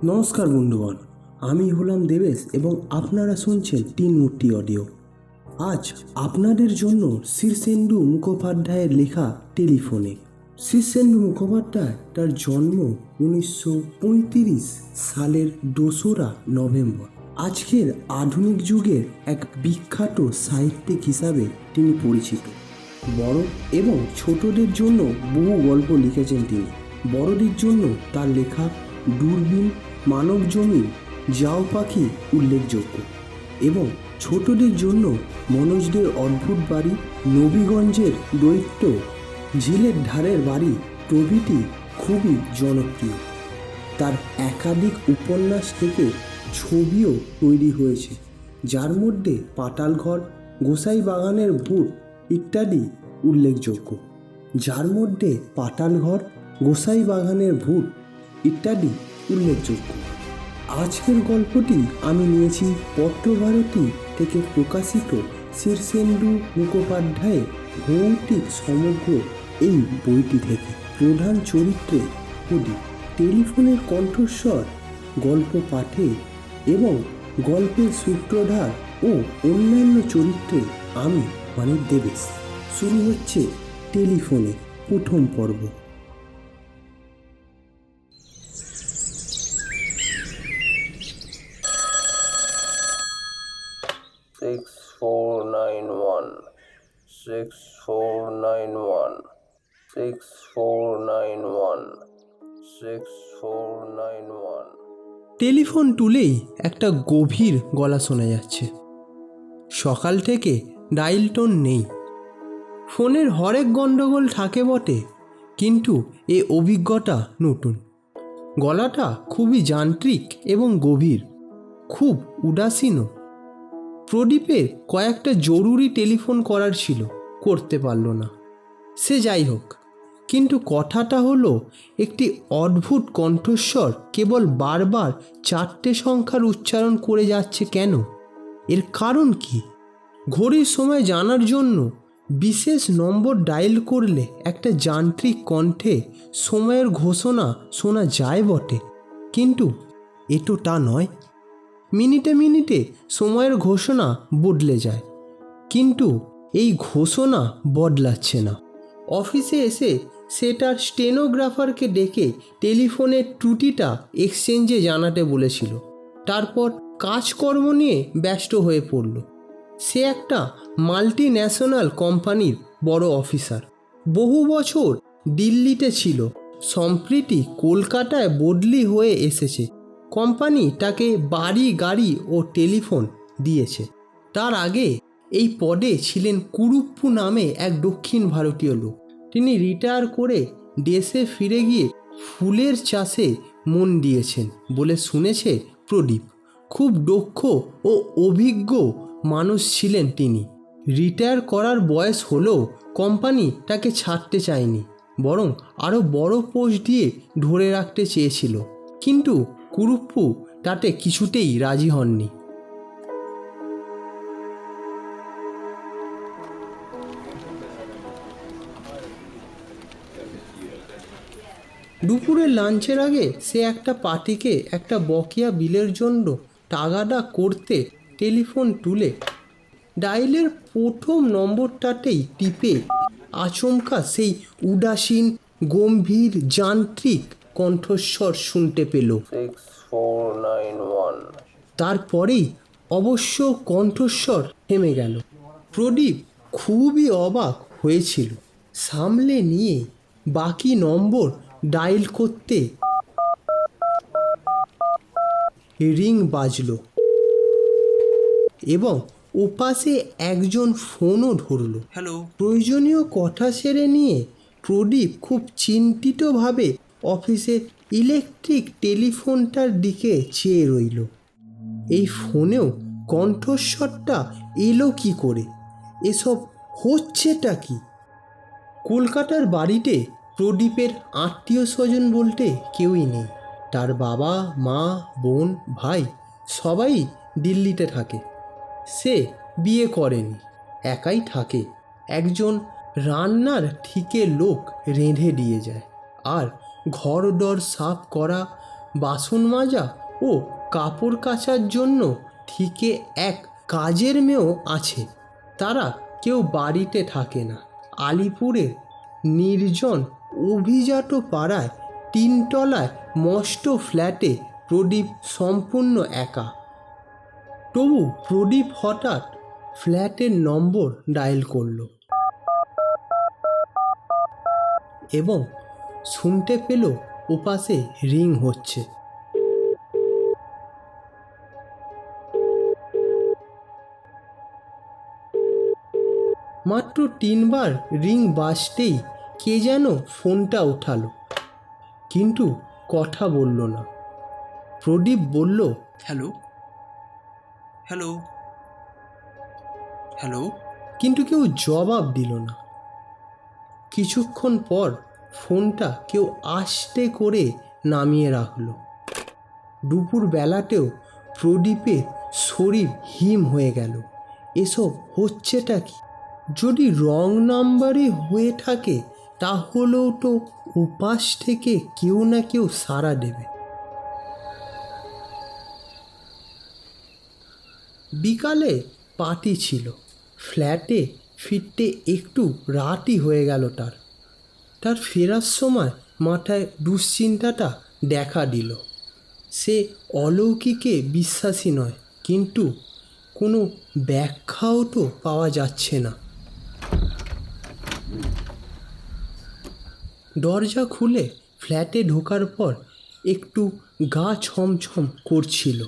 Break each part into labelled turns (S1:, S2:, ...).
S1: নমস্কার বন্ধুগণ, আমি হলাম দেবেশ এবং আপনারা শুনছেন তিন মূর্তি অডিও। আজ আপনাদের জন্য শীর্ষেন্দু মুখোপাধ্যায়ের লেখা টেলিফোনে। শীর্ষেন্দু মুখোপাধ্যায় তার জন্ম 1935 সালের 2রা নভেম্বর। আজকের আধুনিক যুগের এক বিখ্যাত সাহিত্যিক হিসাবে তিনি পরিচিত। বড় এবং ছোটদের জন্য বহু গল্প লিখেছেন তিনি। বড়দের জন্য তার লেখা দূরবীন, মানব জমিন, যাও পাখি উল্লেখযোগ্য এবং ছোটদের জন্য মনোজদের অদ্ভুত বাড়ি, নবীগঞ্জের দৈত্য, ঝিলের ধারের বাড়ি প্রভৃতি খুবই জনপ্রিয়। তার একাধিক উপন্যাস থেকে ছবিও তৈরি হয়েছে, যার মধ্যে পাতালঘর, গোসাই বাগানের ভূত ইত্যাদি উল্লেখযোগ্য। আজকের গল্পটি আমি নিয়েছি পত্রভারতী থেকে প্রকাশিত শীর্ষেন্দু মুখোপাধ্যায়ের ভৌতিক সমগ্র এই বইটি থেকে। প্রধান চরিত্রে প্রদীপ, টেলিফোনের কণ্ঠস্বর, গল্প পাঠে এবং গল্পের সূত্রধার ও অন্যান্য চরিত্রে আমি মানে দেবেশ। শুরু হচ্ছে টেলিফোনে প্রথম পর্ব।
S2: 6491 6491 6491 6491।
S1: টেলিফোন তুলেই একটা গভীর গলা শোনা যাচ্ছে। সকাল থেকে ডায়াল টোন নেই। ফোনের হরেক গন্ডগোল থাকে বটে, কিন্তু এ অভিজ্ঞতা নতুন। গলাটা খুবই যান্ত্রিক এবং গভীর, খুব উদাসীনও। প্রদীপের কয়েকটা জরুরি টেলিফোন করার ছিল, করতে পারল না। সে যাই হোক, কিন্তু কথাটা হলো একটি অদ্ভুত কণ্ঠস্বর কেবল বারবার 4টে সংখ্যার উচ্চারণ করে যাচ্ছে কেন? এর কারণ কি? ঘড়ির সময় জানার জন্য বিশেষ নম্বর ডায়াল করলে একটা যান্ত্রিক কণ্ঠে সময়ের ঘোষণা শোনা যায় বটে, কিন্তু এ তো তা নয়। মিনিটে মিনিটে সময়ের ঘোষণা বদলে যায়, কিন্তু এই ঘোষণা বদলাচ্ছে না। অফিসে এসে সে তার স্টেনোগ্রাফারকে ডেকে টেলিফোনের ত্রুটিটা এক্সচেঞ্জে জানাতে বলেছিল। তারপর কাজকর্ম নিয়ে ব্যস্ত হয়ে পড়ল। সে একটা মাল্টি ন্যাশনাল কোম্পানির বড় অফিসার। বহু বছর দিল্লিতে ছিল, সম্প্রতি কলকাতায় বদলি হয়ে এসেছে। কোম্পানি তাকে বাড়ি, গাড়ি ও টেলিফোন দিয়েছে। তার আগে এই পদে ছিলেন কুরুপ্পু নামে এক দক্ষিণ ভারতীয় লোক। তিনি রিটায়ার করে দেশে ফিরে গিয়ে ফুলের চাষে মন দিয়েছেন বলে শুনেছে প্রদীপ। খুব দক্ষ ও অভিজ্ঞ মানুষ ছিলেন তিনি। রিটায়ার করার বয়স হলেও কোম্পানি তাকে ছাড়তে চায়নি, বরং আরও বড় পোস্ট দিয়ে ধরে রাখতে চেয়েছিল, কিন্তু কুরুপ্পু তাতে কিছুতেই রাজি হননি। দুপুরের লাঞ্চের আগে সে একটা পার্টিকে একটা বকেয়া বিলের জন্য তাগাদা করতে টেলিফোন তুলে ডায়ালের প্রথম নম্বরটাতেই টিপে আচমকা সেই উদাসীন, গম্ভীর, যান্ত্রিক কণ্ঠস্বর শুনতে পেল।
S2: 6491।
S1: তারপরেই অবশ্য কণ্ঠস্বর থেমে গেল। প্রদীপ খুবই অবাক হয়েছিল। সামলে নিয়ে বাকি নম্বর ডায়াল করতে রিং বাজল এবং ওপাশে একজন ফোনও ধরল।
S3: হ্যালো।
S1: প্রয়োজনীয় কথা সেরে নিয়ে প্রদীপ খুব চিন্তিতভাবে অফিসের ইলেকট্রিক টেলিফোনটার দিকে চেয়ে রইল। এই ফোনেও কণ্ঠস্বরটা এলো কি করে? এসব হচ্ছেটা কি? কলকাতার বাড়িতে প্রদীপের আত্মীয় স্বজন বলতে কেউই নেই। তার বাবা, মা, বোন, ভাই সবাই দিল্লিতে থাকে। সে বিয়ে করেনি, একাই থাকে। একজন রান্নার ঠিকে লোক রেঁধে দিয়ে যায়, আর ঘর দর সাফ করা, বাসন মাজা ও কাপড় কাচার জন্য ঠিকে এক কাজের মেয়েও আছে। তারা কেউ বাড়িতে থাকে না। আলিপুরের নির্জন অভিজাত পাড়ায় তিনতলায় মস্ত ফ্ল্যাটে প্রদীপ সম্পূর্ণ একা। তবু প্রদীপ হঠাৎ ফ্ল্যাটের নম্বর ডায়াল করল এবং শুনতে পেল ওপাশে রিং হচ্ছে। মাত্র 3 বার রিং বাজতেই কে যেন ফোনটা উঠালো, কিন্তু কথা বলল না। প্রদীপ বলল,
S2: হ্যালো হ্যালো হ্যালো।
S1: কিন্তু কেউ জবাব দিল না। কিছুক্ষণ পর ফোনটা কেউ আস্তে করে নামিয়ে রাখল। দুপুর বেলাতেও প্রদীপের শরীর হিম হয়ে গেল। এসব হচ্ছেটা কি? যদি রং নাম্বারই হয়ে থাকে তাহলেও তো উপাস থেকে কেউ না কেউ সাড়া দেবে। বিকালে পার্টি ছিল। ফ্ল্যাটে ফিরতে একটু রাতই হয়ে গেল তার ফেরার সময় মাথায় দুশ্চিন্তাটা দেখা দিল। সে অলৌকিকে বিশ্বাসী নয়, কিন্তু কোনো ব্যাখ্যাও তো পাওয়া যাচ্ছে না। দরজা খুলে ফ্ল্যাটে ঢোকার পর একটু গা ছমছম করছিল।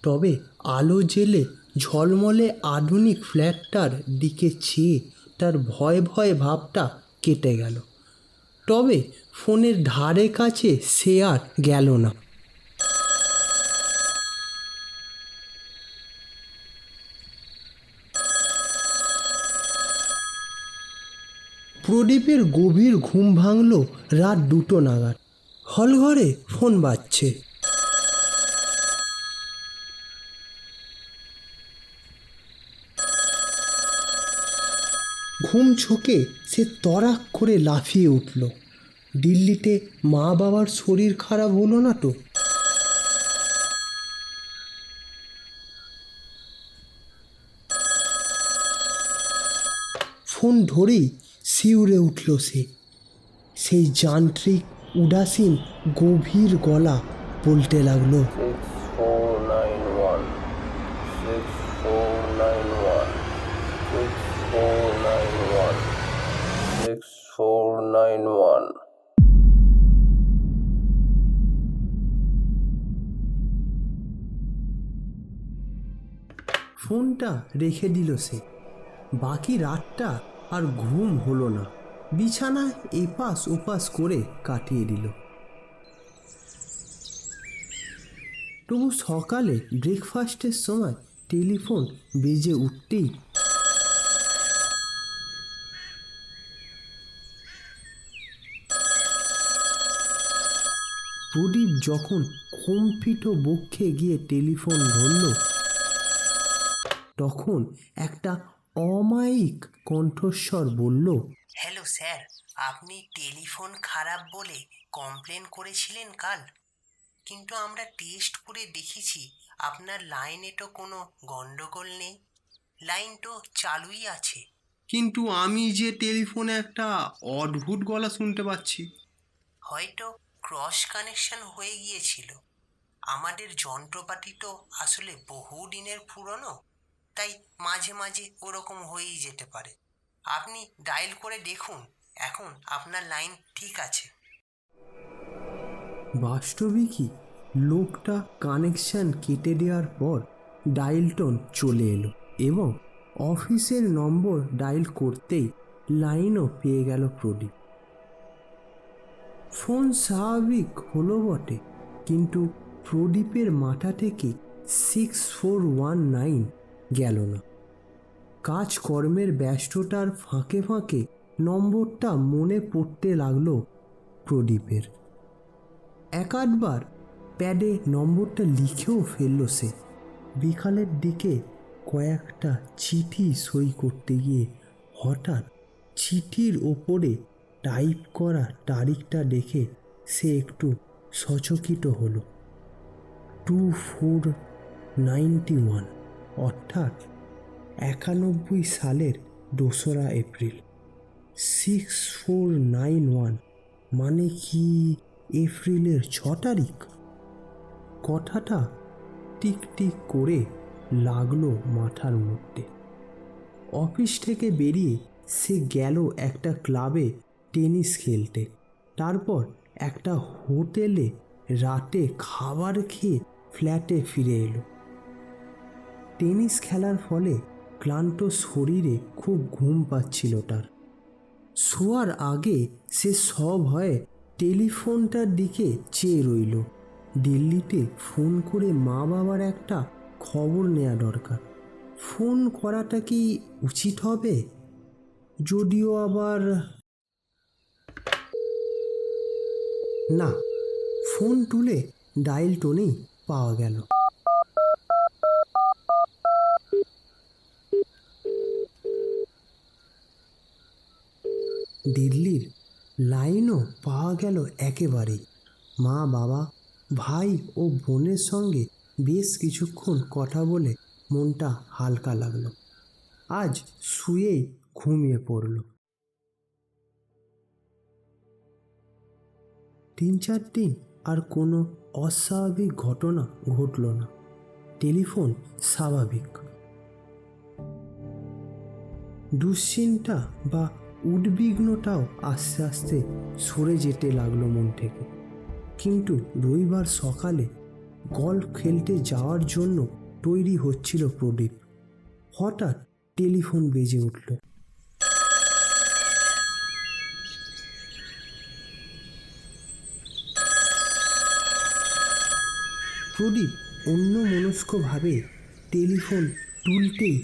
S1: তবে আলো জেলে ঝলমলে আধুনিক ফ্ল্যাটটার দিকে চেয়ে তার ভয় ভয় ভাবটা কেটে গেল। তবে ফোনের ধারে কাছে সে আর গেল না। প্রদীপের গভীর ঘুম ভাঙল রাত 2টো নাগাদ। হলঘরে ফোন বাজছে। ঘুম ছোকে সে তড়াক করে লাফিয়ে উঠল। দিল্লিতে মা বাবার শরীর খারাপ হলো না তো? ফোন ধরেই শিউরে উঠল সে। সেই যান্ত্রিক উদাসীন গভীর গলা বলতে লাগলো,
S3: 6491 6491 6491 6491।
S1: ফোনটা রেখে দিল সে। বাকি রাতটা আর ঘুম হলো না। বিছানায় এপাশ ওপাশ করে কাটিয়ে দিল। তবু সকালে ব্রেকফাস্টের সময় টেলিফোন বেজে উঠতেই প্রদীপ যখন কম্পিত বক্ষে গিয়ে টেলিফোন ধরল, তখন একটা অমায়িক কণ্ঠস্বর বলল,
S4: হ্যালো স্যার, আপনি টেলিফোন খারাপ বলে কমপ্লেন করেছিলেন কাল, কিন্তু আমরা টেস্ট করে দেখেছি আপনার লাইনে তো কোনো গন্ডগোল নেই, লাইন তো চালুই আছে।
S1: কিন্তু আমি যে টেলিফোনে একটা অদ্ভুত গলা শুনতে পাচ্ছি।
S4: হয়তো ক্রস কানেকশন হয়ে গিয়েছিল। আমাদের যন্ত্রপাতি তো আসলে বহু দিনের পুরনো, তাই মাঝে মাঝে ওরকম হয়েই যেতে পারে। আপনি ডায়াল করে দেখুন, এখন আপনার লাইন ঠিক আছে।
S1: বাস্তবিকই লোকটা কানেকশন কেটে দেওয়ার পর ডায়াল টোন চলে এলো এবং অফিসের নম্বর ডায়াল করতেই লাইনও পেয়ে গেল প্রদীপ। ফোন স্বাভাবিক হলো বটে, কিন্তু প্রদীপের মাথা থেকে 6419 গেল না। কাজকর্মের ব্যস্ততার ফাঁকে ফাঁকে নম্বরটা মনে পড়তে লাগলো প্রদীপের। এক আধবার প্যাডে নম্বরটা লিখেও ফেলল সে। বিকালের দিকে কয়েকটা চিঠি সই করতে গিয়ে হঠাৎ চিঠির ওপরে টাইপ করা তারিখটা দেখে সে একটু সচকিত হলো। 2491 অর্থাৎ 91 সালের 2রা এপ্রিল। 6491 মানে কি এপ্রিলের 6 তারিখ? কথাটা টিক টিক করে লাগলো মাথার মধ্যে। অফিস থেকে বেরিয়ে সে গেল একটা ক্লাবে টেনিস খেলতে, তারপর একটা হোটেলে রাতে খাবার খেয়ে ফ্ল্যাটে ফিরে এলো। টেনিস খেলার ফলে ক্লান্ত শরীরে খুব ঘুম পাচ্ছিল তার। শোয়ার আগে সে সভয়ে টেলিফোনটার দিকে চেয়ে রইল। দিল্লিতে ফোন করে মা বাবার একটা খবর নেওয়া দরকার। ফোন করাটা কি উচিত হবে? যদিও আবার না, ফোন তুলে ডায়াল টোনেই পাওয়া গেল। দিল্লির লাইনও পাওয়া গেল একেবারেই। মা বাবা ভাই ও বোনের সঙ্গে বেশ কিছুক্ষণ কথা বলে মনটা হালকা লাগলো। আজ শুয়েই ঘুমিয়ে পড়ল। 3-4 দিন আর কোনো অস্বাভাবিক ঘটনা ঘটল না। টেলিফোন স্বাভাবিক। দুশ্চিন্তা বা উদ্বিগ্নটাও আস্তে আস্তে সরে যেতে লাগলো মন থেকে। কিন্তু রবিবার সকালে গল্ফ খেলতে যাওয়ার জন্য তৈরি হচ্ছিল প্রদীপ। হঠাৎ টেলিফোন বেজে উঠল। প্রদীপ অন্যমনস্কভাবে টেলিফোন তুলতেই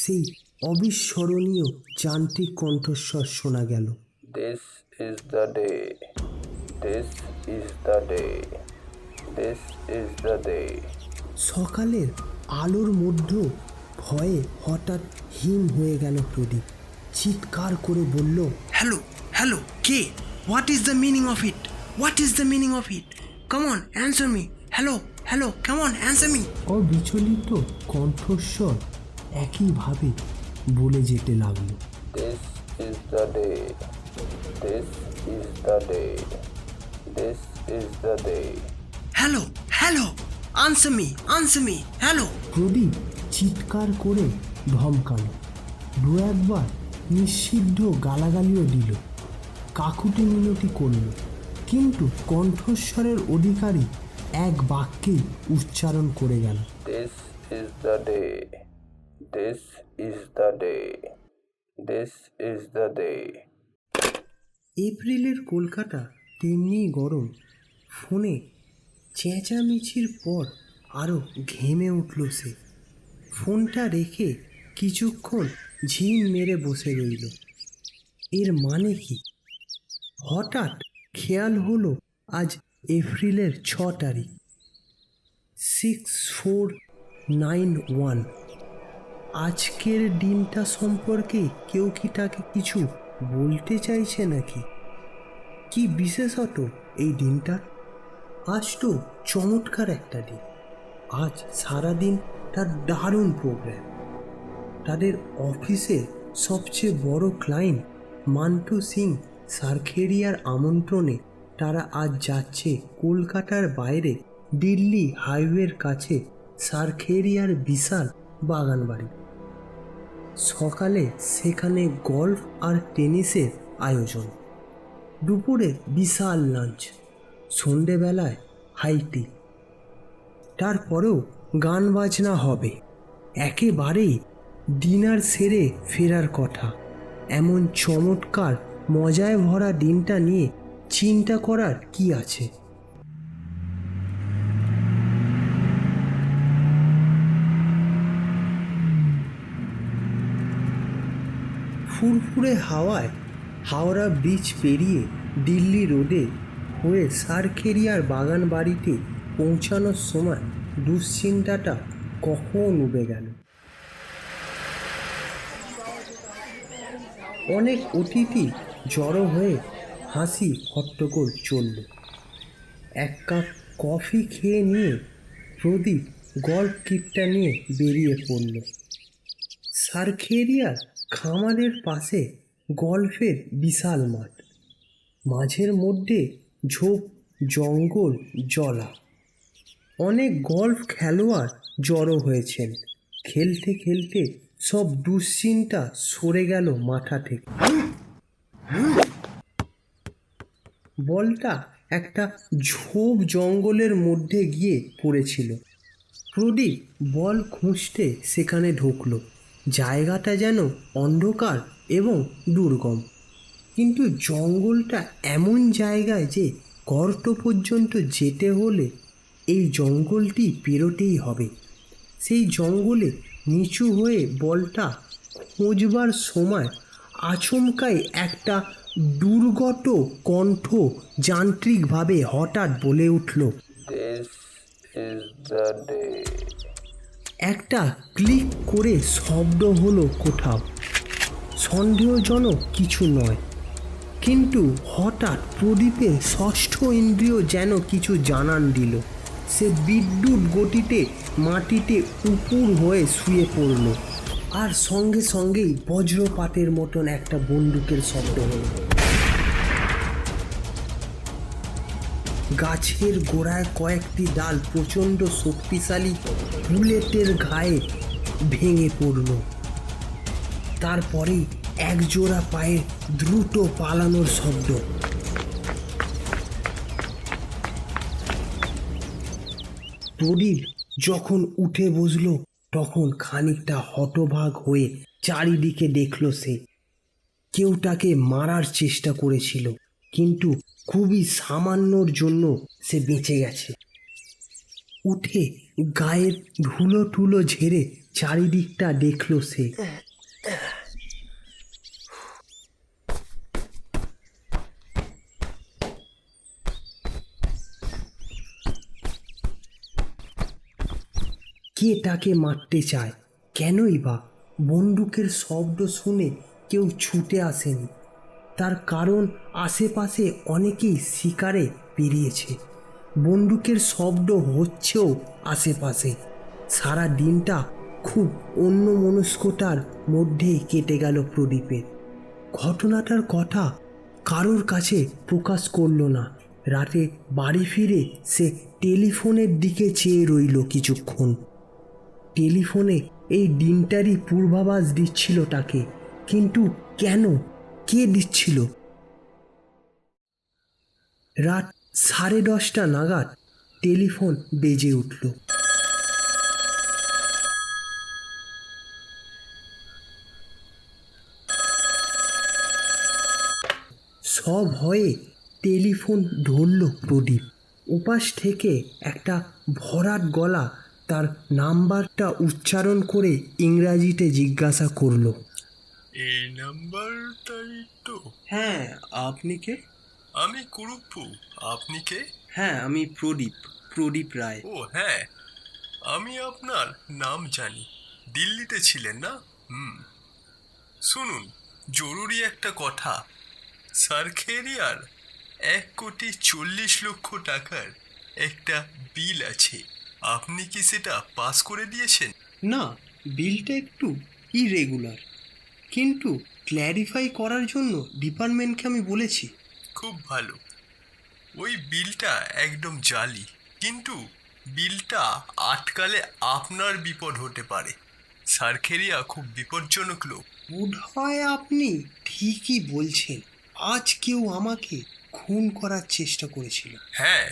S1: সেই অবিস্মরণীয় যান্ত্রিক কণ্ঠস্বর শোনা গেল।
S3: This is the day. This is the day. This is the day.
S1: সকালের আলোর মধ্যেও ভয়ে হঠাৎ হিম হয়ে গেল প্রদীপ। চিৎকার করে বলল,
S2: হ্যালো হ্যালো, কে? What is the meaning of it? What is the meaning of it? Come on, answer me. Hello hello, come on, answer me.
S1: অবিচলিত কণ্ঠস্বর একইভাবে বলে যেতে লাগলো,
S3: This is the day. This is the day. This is the day.
S2: Hello hello, answer me, answer me, hello.
S1: Pradip চিৎকার করে ধমকালো। দু একবার নিষিদ্ধ গালাগালিও দিল, কাকুতি মিনতি করল, কিন্তু কণ্ঠস্বরের অধিকারী এক বাক্যেই উচ্চারণ করে গেল,
S3: This is the day. This is the day. This is the day.
S1: এপ্রিলের কলকাতা তেমনি গরম। ফোনে চেঁচামেচির পর আরও ঘেমে উঠল সে। ফোনটা রেখে কিছুক্ষণ ঝিম মেরে বসে রইল। এর মানে কি? হঠাৎ খেয়াল হলো আজ এপ্রিলের 6 তারিখ। 6491। আজকের দিনটা সম্পর্কে কেউ কি তাকে কিছু বলতে চাইছে নাকি? কি বিশেষত এই দিনটা? আজ তো চমৎকার একটা দিন। আজ সারাদিন তার দারুণ প্রোগ্রাম। তাদের অফিসের সবচেয়ে বড় ক্লায়েন্ট মান্টু সিং সারখেরিয়ার আমন্ত্রণে তারা আজ যাচ্ছে কলকাতার বাইরে দিল্লি হাইওয়ের কাছে সারখেরিয়ার বিশাল বাগান বাড়ি। সকালে সেখানে গল্ফ আর টেনিসের আয়োজন, দুপুরে বিশাল লাঞ্চ, সন্ধেবেলায় হাইটি, তারপরেও গান বাজনা হবে। একেবারেই ডিনার সেরে ফেরার কথা। এমন চমৎকার মজায় ভরা দিনটা নিয়ে চিন্তা করার কি আছে? ফুরফুরে হাওয়ায় হাওড়া ব্রিজ পেরিয়ে দিল্লি রোডে হয়ে সারখেরিয়ার বাগান বাড়িতে পৌঁছানোর সময় দুশ্চিন্তাটা কখন উবে গেল। অনেক অতিথি জড়ো হয়ে হাসি হট্টগোল চলল। এক কাপ কফি খেয়ে নিয়ে প্রদীপ গল্ফ কিটটা নিয়ে বেরিয়ে পড়ল। সারখেরিয়ার খামারের পাশে গল্ফের বিশাল মাঠ, মাঝের মধ্যে ঝোপ জঙ্গল জলা। অনেক গল্ফ খেলোয়াড় জড়ো হয়েছেন। খেলতে খেলতে সব দুশ্চিন্তা সরে গেল মাথা থেকে। বলটা একটা ঝোপ জঙ্গলের মধ্যে গিয়ে পড়েছিল। প্রদীপ বল খুঁজতে সেখানে ঢুকলো। জায়গাটা যেন অন্ধকার এবং দুর্গম, কিন্তু জঙ্গলটা এমন জায়গায় যে গর্ত পর্যন্ত যেতে হলে এই জঙ্গলটি পেরোতেই হবে। সেই জঙ্গলে নিচু হয়ে বলটা খোঁজবার সময় আচমকাই একটা দুর্গত কণ্ঠ যান্ত্রিকভাবে হঠাৎ বলে উঠল,
S3: This is the day.
S1: একটা ক্লিক করে শব্দ হলো কোথাও। সন্দেহজনক কিছু নয়, কিন্তু হঠাৎ প্রদীপের ষষ্ঠ ইন্দ্রিয় যেন কিছু জানান দিল। সে বিদ্যুৎ গতিতে মাটিতে উপুর হয়ে শুয়ে পড়ল, আর সঙ্গে সঙ্গেই বজ্রপাতের মতন একটা বন্দুকের শব্দ হলো। গাছের গোড়ায় কয়েকটি ডাল প্রচণ্ড শক্তিশালী বুলেটের ঘায়ে ভেঙে পড়ল। তারপরেই একজোড়া পায়ে দ্রুত পালানোর শব্দ। প্রদীপ যখন উঠে বসল তখন খানিকটা হতবাক হয়ে চারিদিকে দেখল। সে কেউ তাকে মারার চেষ্টা করেছিল, কিন্তু খুবই সামান্যর জন্য সে বেঁচে গেছে। উঠে গায়ের ধুলো টুলো ঝেড়ে চারিদিকটা দেখল সে। কে তাকে মারতে চায়? কেনই বা? বন্দুকের শব্দ শুনে কেউ ছুটে আসেনি, তার কারণ আশেপাশে অনেকেই শিকারে বেরিয়েছে। বন্দুকের শব্দ হচ্ছেও আশেপাশে। সারা দিনটা খুব অন্যমনস্কতার মধ্যেই কেটে গেল প্রদীপের। ঘটনাটার কথা কারোর কাছে প্রকাশ করল না। রাতে বাড়ি ফিরে সে টেলিফোনের দিকে চেয়ে রইল কিছুক্ষণ। টেলিফোনে এই দিনটারই পূর্বাভাস দিচ্ছিল তাকে, কিন্তু কেন? কে দিচ্ছিল? রাত 10:30 নাগাদ টেলিফোন বেজে উঠল। সব হয়ে টেলিফোন ধরল প্রদীপ। উপাস থেকে একটা ভরাট গলা তার নাম্বারটা উচ্চারণ করে ইংরাজিতে জিজ্ঞাসা করল,
S5: এই নাম্বারটাই তো?
S1: হ্যাঁ, আপনি কে?
S5: আমি কুরুপ্পু। আপনি কে?
S1: হ্যাঁ, আমি প্রদীপ রায়।
S5: ও হ্যাঁ, আমি আপনার নাম জানি। দিল্লিতে ছিলেন না? শুনুন, জরুরি একটা কথা। সারখেরিয়ার 1,40,00,000 টাকার একটা বিল আছে। আপনি কি সেটা পাস করে দিয়েছেন?
S1: না, বিলটা একটু ইরেগুলার, কিন্তু ক্ল্যারিফাই করার জন্য ডিপার্টমেন্টকে আমি বলেছি।
S5: খুব ভালো। ওই বিলটা একদম জালি, কিন্তু বিলটা আটকালে আপনার বিপদ হতে পারে। সারখেরিয়া খুব বিপজ্জনক লোক।
S1: বোধহয় আপনি ঠিকই বলছেন। আজ কেউ আমাকে খুন করার চেষ্টা করেছিল।
S5: হ্যাঁ,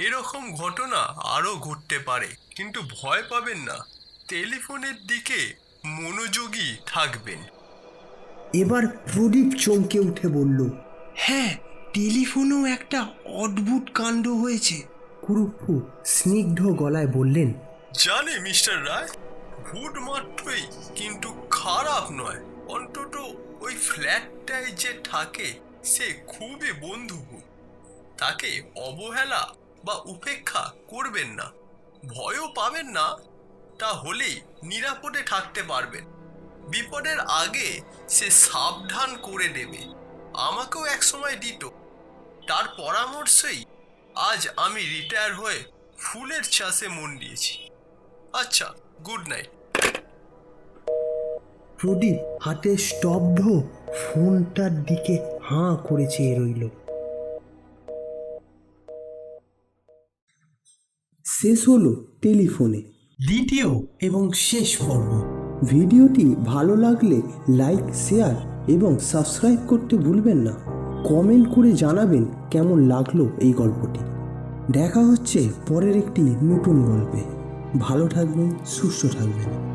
S5: এরকম ঘটনা আরও ঘটতে পারে, কিন্তু ভয় পাবেন না। টেলিফোনের দিকে মনোযোগী থাকবেন।
S1: এবার প্রদীপ চমকে উঠে বলল, হ্যাঁ, টেলিফোনেও একটা অদ্ভুত কাণ্ড হয়েছে। কুরুপ্পু স্নিগ্ধ গলায় বললেন,
S5: জানে মিস্টার রায়, ভূত মাত্রই কিন্তু খারাপ নয়। অন্তত ওই ফ্ল্যাটটায় যে থাকে সে খুবই বন্ধুভূত। তাকে অবহেলা বা উপেক্ষা করবেন না, ভয়ও পাবেন না। তাহলেই নিরাপদে থাকতে পারবেন। বিপদের আগে সে সাবধান করে দেবে। আমাকেও এক সময় দিত। তার পরামর্শেই আজ আমি রিটায়ার হয়ে ফুলের চাষে মন দিয়েছি। আচ্ছা, গুড নাইট।
S1: প্রদীপ হাতে স্তব্ধ ফোনটার দিকে হাঁ করে চেয়ে রইল। শেষ হলো টেলিফোনে দ্বিতীয় এবং শেষ পর্ব। ভিডিওটি ভালো লাগলে লাইক, শেয়ার এবং সাবস্ক্রাইব করতে ভুলবেন না। কমেন্ট করে জানাবেন কেমন লাগলো এই গল্পটি। দেখা হচ্ছে পরের একটি নতুন গল্পে। ভালো থাকবেন, সুস্থ থাকবেন।